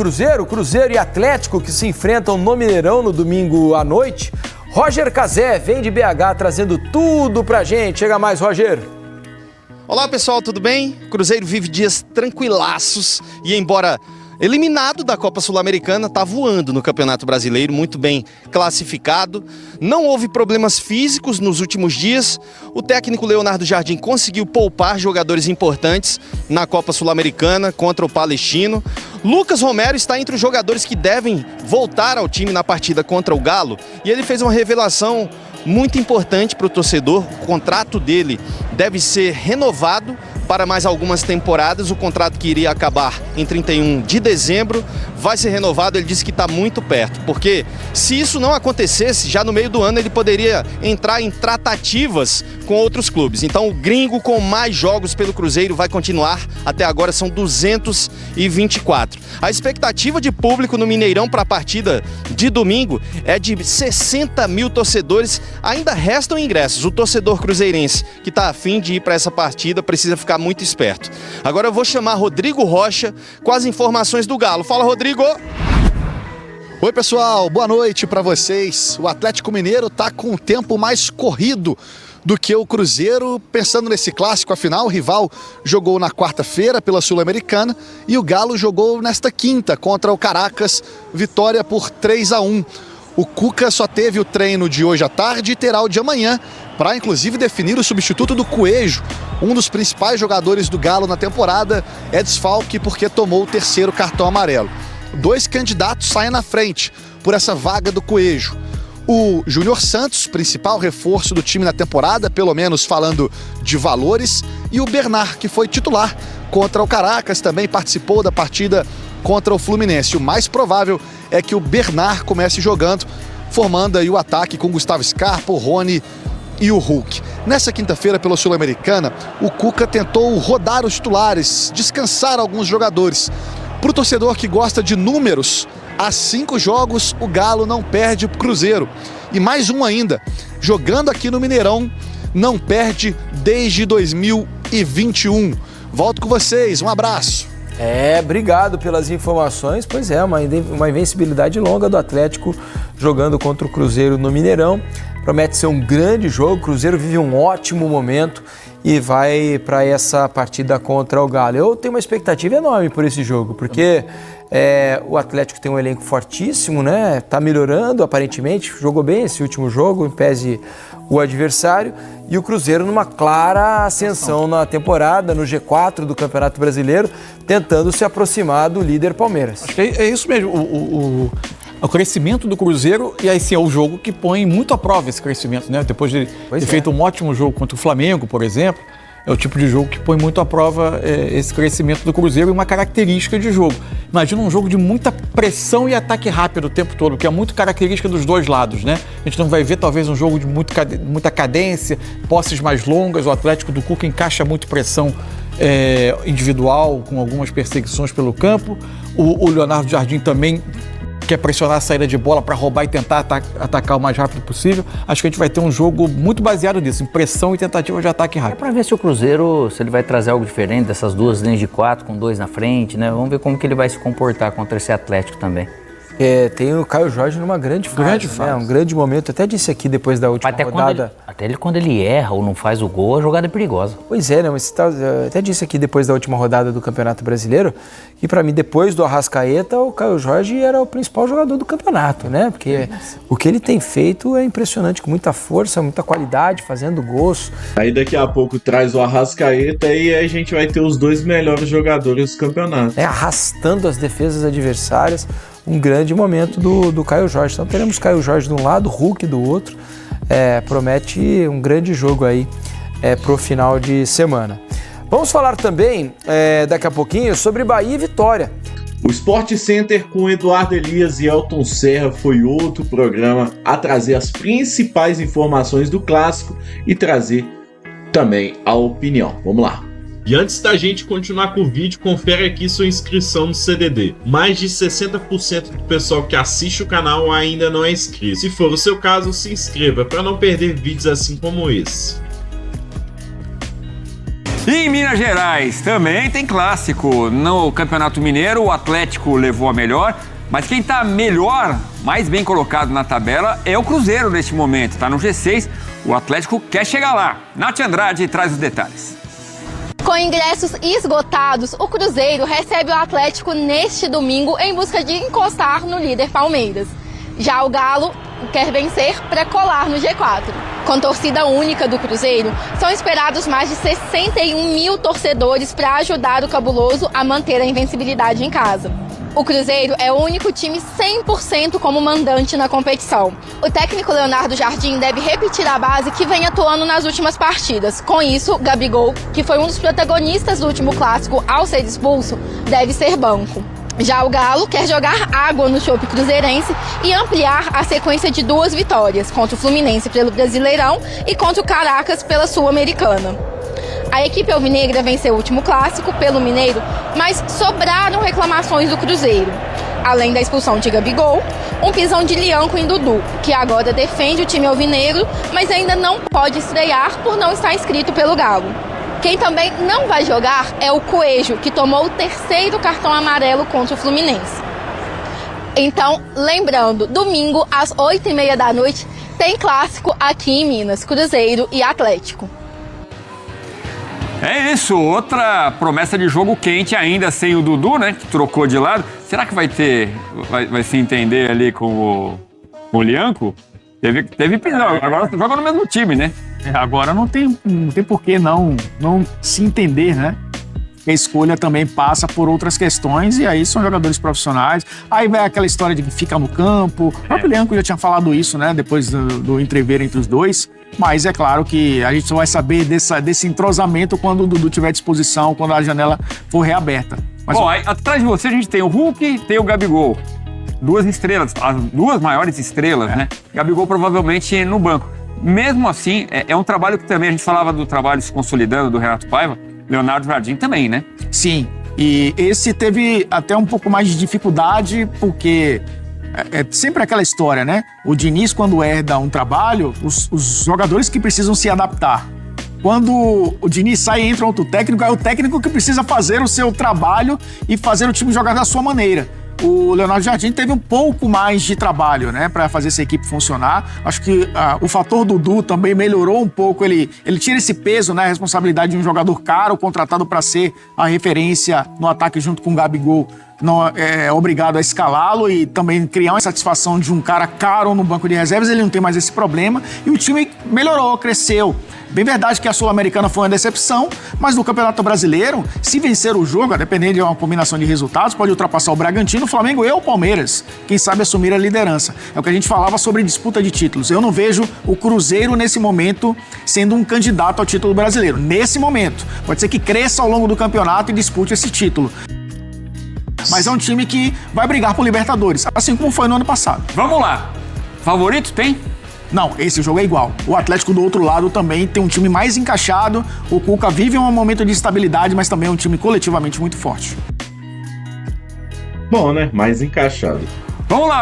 Cruzeiro, Cruzeiro e Atlético que se enfrentam no Mineirão no domingo à noite. Roger Cazé vem de BH trazendo tudo pra gente. Chega mais, Roger. Olá pessoal, tudo bem? Cruzeiro vive dias tranquilaços e embora eliminado da Copa Sul-Americana, está voando no Campeonato Brasileiro, muito bem classificado. Não houve problemas físicos nos últimos dias. O técnico Leonardo Jardim conseguiu poupar jogadores importantes na Copa Sul-Americana contra o Palestino. Lucas Romero está entre os jogadores que devem voltar ao time na partida contra o Galo e ele fez uma revelação muito importante para o torcedor. O contrato dele deve ser renovado para mais algumas temporadas. O contrato que iria acabar em 31 de dezembro vai ser renovado. Ele disse que está muito perto, porque se isso não acontecesse, já no meio do ano ele poderia entrar em tratativas com outros clubes. Então o gringo com mais jogos pelo Cruzeiro vai continuar. Até agora são 224. A expectativa de público no Mineirão para a partida de domingo é de 60 mil torcedores. Ainda restam ingressos. O torcedor cruzeirense que está afim de ir para essa partida precisa ficar muito esperto. Agora eu vou chamar Rodrigo Rocha com as informações do Galo. Fala, Rodrigo! Oi pessoal, boa noite para vocês. O Atlético Mineiro está com um tempo mais corrido do que o Cruzeiro, pensando nesse clássico. Afinal, o rival jogou na quarta-feira pela Sul-Americana e o Galo jogou nesta quinta contra o Caracas, vitória por 3-1. O Cuca só teve o treino de hoje à tarde e terá o de amanhã para inclusive definir o substituto do Coelho. Um dos principais jogadores do Galo na temporada é desfalque porque tomou o terceiro cartão amarelo. 2 candidatos saem na frente por essa vaga do Coelho. O Júnior Santos, principal reforço do time na temporada, pelo menos falando de valores, e o Bernard, que foi titular contra o Caracas, também participou da partida contra o Fluminense. O mais provável é que o Bernard comece jogando, formando aí o ataque com Gustavo Scarpa, o Rony e o Hulk. Nessa quinta-feira, pela Sul-Americana, o Cuca tentou rodar os titulares, descansar alguns jogadores. Para o torcedor que gosta de números, há 5 jogos o Galo não perde para o Cruzeiro. E mais um ainda, jogando aqui no Mineirão, não perde desde 2021. Volto com vocês, um abraço. Obrigado pelas informações. Pois é, uma invencibilidade longa do Atlético jogando contra o Cruzeiro no Mineirão. Promete ser um grande jogo. O Cruzeiro vive um ótimo momento e vai para essa partida contra o Galo. Eu tenho uma expectativa enorme por esse jogo, porque o Atlético tem um elenco fortíssimo, né? Tá melhorando aparentemente, jogou bem esse último jogo, em pese o adversário, e o Cruzeiro numa clara ascensão na temporada, no G4 do Campeonato Brasileiro, tentando se aproximar do líder Palmeiras. Acho que é isso mesmo, o crescimento do Cruzeiro, e aí sim é o jogo que põe muito à prova esse crescimento, né? Depois de ter feito um ótimo jogo contra o Flamengo, por exemplo, é o tipo de jogo que põe muito à prova esse crescimento do Cruzeiro e uma característica de jogo. Imagina um jogo de muita pressão e ataque rápido o tempo todo, que é muito característica dos dois lados, né? A gente não vai ver talvez um jogo de muita cadência, posses mais longas. O Atlético do Cuca encaixa muito pressão individual, com algumas perseguições pelo campo. O Leonardo Jardim também quer pressionar a saída de bola para roubar e tentar atacar o mais rápido possível. Acho que a gente vai ter um jogo muito baseado nisso, em pressão e tentativa de ataque rápido. É para ver se o Cruzeiro, se ele vai trazer algo diferente dessas 2 linhas de 4 com 2 na frente, né? Vamos ver como que ele vai se comportar contra esse Atlético também. Tem o Caio Jorge numa grande fase, né? Um grande momento. Até disse aqui depois da última rodada. Quando ele erra ou não faz o gol, a jogada é perigosa. Pois é, né? Mas até disse aqui depois da última rodada do Campeonato Brasileiro que para mim, depois do Arrascaeta, o Caio Jorge era o principal jogador do campeonato, né? Porque o que ele tem feito é impressionante, com muita força, muita qualidade, fazendo gols. Aí daqui a pouco traz o Arrascaeta e aí a gente vai ter os 2 melhores jogadores do campeonato. Arrastando as defesas adversárias. Um grande momento do Caio Jorge. Então teremos Caio Jorge de um lado, Hulk do outro. Promete um grande jogo aí pro final de semana. Vamos falar também, daqui a pouquinho, sobre Bahia e Vitória. O Sport Center com Eduardo Elias e Elton Serra foi outro programa a trazer as principais informações do clássico e trazer também a opinião. Vamos lá. E antes da gente continuar com o vídeo, confere aqui sua inscrição no CDD. Mais de 60% do pessoal que assiste o canal ainda não é inscrito. Se for o seu caso, se inscreva para não perder vídeos assim como esse. E em Minas Gerais também tem clássico. No Campeonato Mineiro, o Atlético levou a melhor, mas quem está melhor, mais bem colocado na tabela, é o Cruzeiro neste momento. Está no G6, o Atlético quer chegar lá. Nath Andrade traz os detalhes. Com ingressos esgotados, o Cruzeiro recebe o Atlético neste domingo em busca de encostar no líder Palmeiras. Já o Galo quer vencer para colar no G4. Com torcida única do Cruzeiro, são esperados mais de 61 mil torcedores para ajudar o Cabuloso a manter a invencibilidade em casa. O Cruzeiro é o único time 100% como mandante na competição. O técnico Leonardo Jardim deve repetir a base que vem atuando nas últimas partidas. Com isso, Gabigol, que foi um dos protagonistas do último clássico ao ser expulso, deve ser banco. Já o Galo quer jogar água no chope cruzeirense e ampliar a sequência de 2 vitórias, contra o Fluminense pelo Brasileirão e contra o Caracas pela Sul-Americana. A equipe alvinegra venceu o último clássico pelo Mineiro, mas sobraram reclamações do Cruzeiro. Além da expulsão de Gabigol, um pisão de Lianco em Dudu, que agora defende o time alvinegro, mas ainda não pode estrear por não estar inscrito pelo Galo. Quem também não vai jogar é o Coelho, que tomou o 3º cartão amarelo contra o Fluminense. Então, lembrando, domingo às 8h30 da noite tem clássico aqui em Minas, Cruzeiro e Atlético. É isso, outra promessa de jogo quente ainda sem o Dudu, né, que trocou de lado. Será que vai se entender ali com o Lianco? Teve pisão, agora joga no mesmo time, né? Agora não tem por que não se entender, né? A escolha também passa por outras questões e aí são jogadores profissionais. Aí vai aquela história de que fica no campo. O próprio Lianco já tinha falado isso, né? Depois do entrever entre os dois. Mas é claro que a gente só vai saber desse entrosamento quando o Dudu tiver à disposição, quando a janela for reaberta. Mas, bom, aí, atrás de você a gente tem o Hulk e tem o Gabigol. 2 estrelas, as 2 maiores estrelas, né? Gabigol provavelmente no banco. Mesmo assim, é um trabalho que também a gente falava do trabalho se consolidando do Renato Paiva, Leonardo Jardim também, né? Sim, e esse teve até um pouco mais de dificuldade, porque é sempre aquela história, né? O Diniz, quando herda um trabalho, os jogadores que precisam se adaptar. Quando o Diniz sai e entra outro técnico, é o técnico que precisa fazer o seu trabalho e fazer o time jogar da sua maneira. O Leonardo Jardim teve um pouco mais de trabalho, né, para fazer essa equipe funcionar. Acho que o fator Dudu também melhorou um pouco. Ele tira esse peso, né, a responsabilidade de um jogador caro, contratado para ser a referência no ataque junto com o Gabigol. Não é obrigado a escalá-lo e também criar uma satisfação de um cara caro no banco de reservas. Ele não tem mais esse problema e o time melhorou, cresceu. Bem verdade que a Sul-Americana foi uma decepção, mas no Campeonato Brasileiro, se vencer o jogo, dependendo de uma combinação de resultados, pode ultrapassar o Bragantino, o Flamengo e o Palmeiras. Quem sabe assumir a liderança. É o que a gente falava sobre disputa de títulos. Eu não vejo o Cruzeiro, nesse momento, sendo um candidato ao título brasileiro. Nesse momento. Pode ser que cresça ao longo do campeonato e dispute esse título. Mas é um time que vai brigar por Libertadores, assim como foi no ano passado. Vamos lá. Favorito tem? Não, esse jogo é igual. O Atlético do outro lado também tem um time mais encaixado. O Cuca vive um momento de estabilidade, mas também é um time coletivamente muito forte. Bom, né? Mais encaixado. Vamos lá.